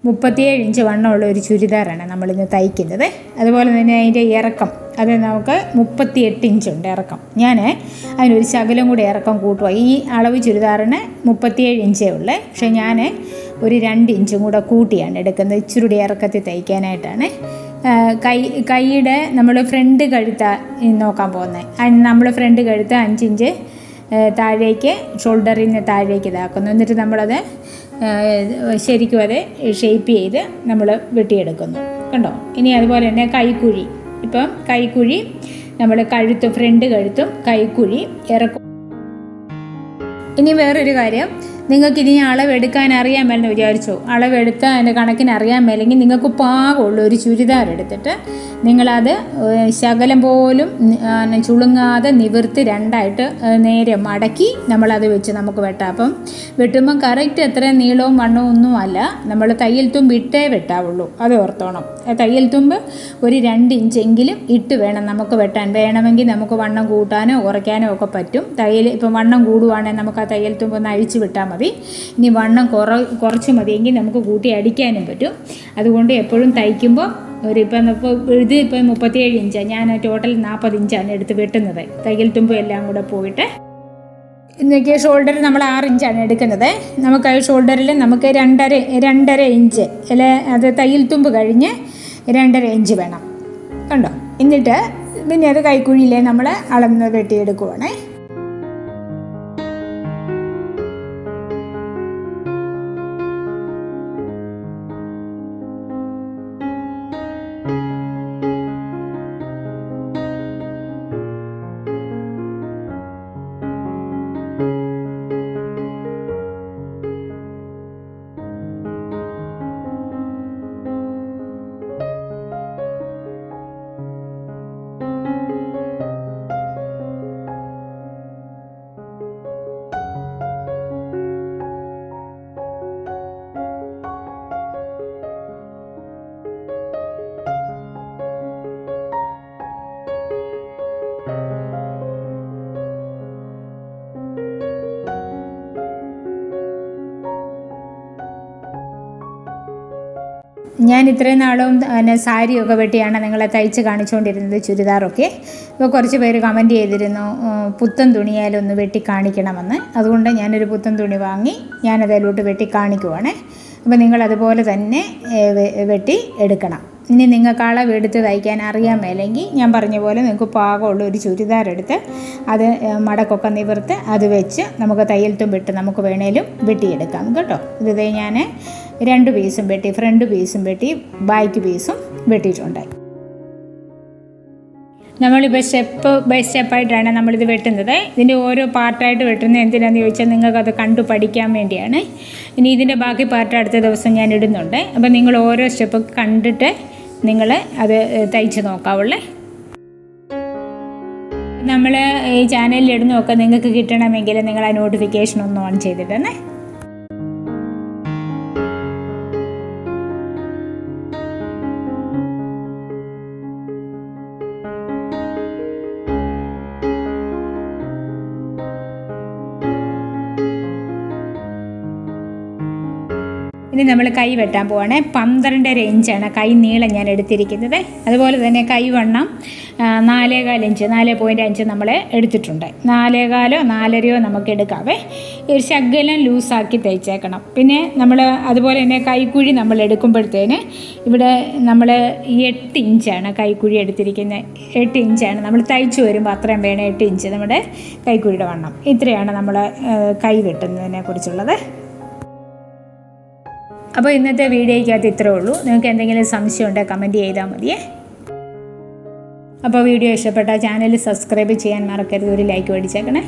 37 inch വണ്ണമുള്ള ഒരു ചുരിദാറാണ് നമ്മളിന്ന് തയ്ക്കുന്നത്. അതുപോലെ തന്നെ അതിൻ്റെ ഇറക്കം അത് നമുക്ക് 38 ഇഞ്ചുണ്ട് ഇറക്കം. ഞാൻ അതിനൊരു ശകലം കൂടി ഇറക്കം കൂട്ടുക. ഈ അളവ് ചുരിദാറിന് 37 ഇഞ്ചേ ഉള്ളൂ. പക്ഷേ ഞാൻ ഒരു 2 ഇഞ്ചും കൂടെ കൂട്ടിയാണ് എടുക്കുന്നത്, ഇച്ചിരി ഇറക്കത്തിൽ തയ്ക്കാനായിട്ടാണ്. കൈയുടെ നമ്മൾ ഫ്രണ്ട് കഴുത്ത നോക്കാൻ പോകുന്നത്. നമ്മൾ ഫ്രണ്ട് കഴുത്ത് 5 ഇഞ്ച് താഴേക്ക് ഷോൾഡറിൽ നിന്ന് താഴേക്ക് ഇതാക്കുന്നു. എന്നിട്ട് നമ്മളത് ശരിക്കും അത് ഷേപ്പ് ചെയ്ത് നമ്മൾ വെട്ടിയെടുക്കുന്നു. കണ്ടോ? ഇനി അതുപോലെ തന്നെ കൈക്കുഴി. ഇപ്പം കൈക്കുഴി നമ്മൾ ഫ്രണ്ട് കഴുത്തും കൈക്കുഴി ഇറക്കും. ഇനി വേറൊരു കാര്യം, നിങ്ങൾക്കിനി അളവെടുക്കാൻ അറിയാൻ മേലെന്ന് വിചാരിച്ചോ, അളവെടുത്ത് അതിൻ്റെ കണക്കിന് അറിയാൻ മേലെങ്കിൽ നിങ്ങൾക്ക് പാകമുള്ള ഒരു ചുരിദാർ എടുത്തിട്ട് നിങ്ങളത് ശകലം പോലും ചുളുങ്ങാതെ നിവർത്തി രണ്ടായിട്ട് നേരെ മടക്കി നമ്മളത് വെച്ച് നമുക്ക് വെട്ടാം. അപ്പം വെട്ടുമ്പം കറക്റ്റ് എത്ര നീളവും വണ്ണവും ഒന്നും അല്ല, നമ്മൾ തയ്യൽ തുമ്പ് ഇട്ടേ വെട്ടാവുള്ളൂ. അത് ഓർത്തോണം. തയ്യൽ തുമ്പ് ഒരു 2 ഇഞ്ചെങ്കിലും ഇട്ട് വേണം നമുക്ക് വെട്ടാൻ. വേണമെങ്കിൽ നമുക്ക് വണ്ണം കൂട്ടാനോ കുറയ്ക്കാനോ ഒക്കെ പറ്റും. ഇപ്പം വണ്ണം കൂടുവാണെങ്കിൽ നമുക്ക് ആ തയ്യൽ തുമ്പ് ഒന്ന് അഴിച്ച് വിട്ടാൽ മതി. ഇനി വണ്ണം കുറച്ച് മതിയെങ്കിൽ നമുക്ക് കൂട്ടി അടിക്കാനും പറ്റും. അതുകൊണ്ട് എപ്പോഴും തയ്ക്കുമ്പോൾ ഇപ്പം 37 ഇഞ്ചാണ്, ഞാൻ ടോട്ടൽ 40 ഇഞ്ചാണ് എടുത്ത് വെട്ടുന്നത്. തയ്യൽ തുമ്പ് എല്ലാം കൂടെ പോയിട്ട് ഇന്നൊക്കെ ഷോൾഡർ നമ്മൾ 6 ഇഞ്ചാണ് എടുക്കുന്നത്. നമുക്ക് ഷോൾഡറിൽ നമുക്ക് 2.5 ഇഞ്ച് അല്ലെ, അത് തയ്യൽ തുമ്പ് കഴിഞ്ഞ് 2.5 ഇഞ്ച് വേണം. കണ്ടോ? എന്നിട്ട് പിന്നെ അത് കൈക്കുഴിയിലെ നമ്മൾ അളന്ന് വെട്ടിയെടുക്കുവാണേ. ഞാൻ ഇത്രയും നാളും സാരിയൊക്കെ വെട്ടിയാണ് നിങ്ങളെ തയ്ച്ച് കാണിച്ചുകൊണ്ടിരുന്നത്, ചുരിദാറൊക്കെ. ഇപ്പോൾ കുറച്ച് പേര് കമൻറ്റ് ചെയ്തിരുന്നു പുത്തൻ തുണിയാലൊന്ന് വെട്ടി കാണിക്കണമെന്ന്. അതുകൊണ്ട് ഞാനൊരു പുത്തൻ തുണി വാങ്ങി ഞാനതിലോട്ട് വെട്ടി കാണിക്കുവാണ്. അപ്പോൾ നിങ്ങളതുപോലെ തന്നെ വെട്ടി എടുക്കണം. ഇനി നിങ്ങൾക്ക് അളവെടുത്ത് തയ്ക്കാൻ അറിയാൻ മേലെങ്കിൽ ഞാൻ പറഞ്ഞ പോലെ നിങ്ങൾക്ക് പാകമുള്ള ഒരു ചുരിദാർ എടുത്ത് അത് മടക്കൊക്കെ നിവർത്ത് അത് വെച്ച് നമുക്ക് തയ്യൽ തുമ്പിട്ട് നമുക്ക് വേണേലും വെട്ടിയെടുക്കാം കേട്ടോ. ഇത് ഞാൻ 2 പീസും വെട്ടി, ഫ്രണ്ട് പീസും വെട്ടി, ബാക്ക് പീസും വെട്ടിയിട്ടുണ്ട്. നമ്മളിപ്പോൾ സ്റ്റെപ്പ് ബൈ സ്റ്റെപ്പായിട്ടാണ് നമ്മളിത് വെട്ടുന്നത്. ഇതിൻ്റെ ഓരോ പാർട്ടായിട്ട് വെട്ടുന്നത് എന്തിനാണെന്ന് ചോദിച്ചാൽ നിങ്ങൾക്കത് കണ്ടു പഠിക്കാൻ വേണ്ടിയാണ്. ഇനി ഇതിൻ്റെ ബാക്കി പാർട്ട് അടുത്ത ദിവസം ഞാൻ ഇടുന്നുണ്ട്. അപ്പോൾ നിങ്ങൾ ഓരോ സ്റ്റെപ്പ് കണ്ടിട്ട് നിങ്ങൾ അത് തയ്ച്ച് നോക്കാവുള്ളേ. നമ്മൾ ഈ ചാനലിൽ ഇടുന്നതൊക്കെ നിങ്ങൾക്ക് കിട്ടണമെങ്കിൽ നിങ്ങൾ ആ നോട്ടിഫിക്കേഷൻ ഒന്ന് ഓൺ ചെയ്തിട്ടേ. ഇനി നമ്മൾ കൈ വെട്ടാൻ പോവാണ്. 12.5 ഇഞ്ചാണ് കൈ നീളം ഞാൻ എടുത്തിരിക്കുന്നത്. അതുപോലെ തന്നെ കൈ വണ്ണം 4.25 ഇഞ്ച്, 4.5 നമ്മൾ എടുത്തിട്ടുണ്ട്. 4.25 4.5 നമുക്ക് എടുക്കാവേ. ഒരു ശകലം ലൂസാക്കി തയ്ച്ചേക്കണം. പിന്നെ നമ്മൾ അതുപോലെ തന്നെ കൈക്കുഴി നമ്മൾ എടുക്കുമ്പോഴത്തേന് ഇവിടെ നമ്മൾ 8 ഇഞ്ചാണ് കൈക്കുഴി എടുത്തിരിക്കുന്നത്. 8 ഇഞ്ചാണ് നമ്മൾ തയ്ച്ചു വരുമ്പോൾ അത്രയും വേണം. 8 ഇഞ്ച് നമ്മുടെ കൈക്കുഴിയുടെ വണ്ണം. ഇത്രയാണ് നമ്മൾ കൈ വെട്ടുന്നതിനെ കുറിച്ചുള്ളത്. അപ്പോൾ ഇന്നത്തെ വീഡിയോയ്ക്കകത്ത് ഇത്രേ ഉള്ളൂ. നിങ്ങൾക്ക് എന്തെങ്കിലും സംശയം ഉണ്ടെങ്കിൽ കമൻറ്റ് ചെയ്താൽ മതിയേ. അപ്പോൾ വീഡിയോ ഇഷ്ടപ്പെട്ടാൽ ചാനൽ സബ്സ്ക്രൈബ് ചെയ്യാൻ മറക്കരുത്. ഒരു ലൈക്ക് മേടിച്ചേക്കണേ.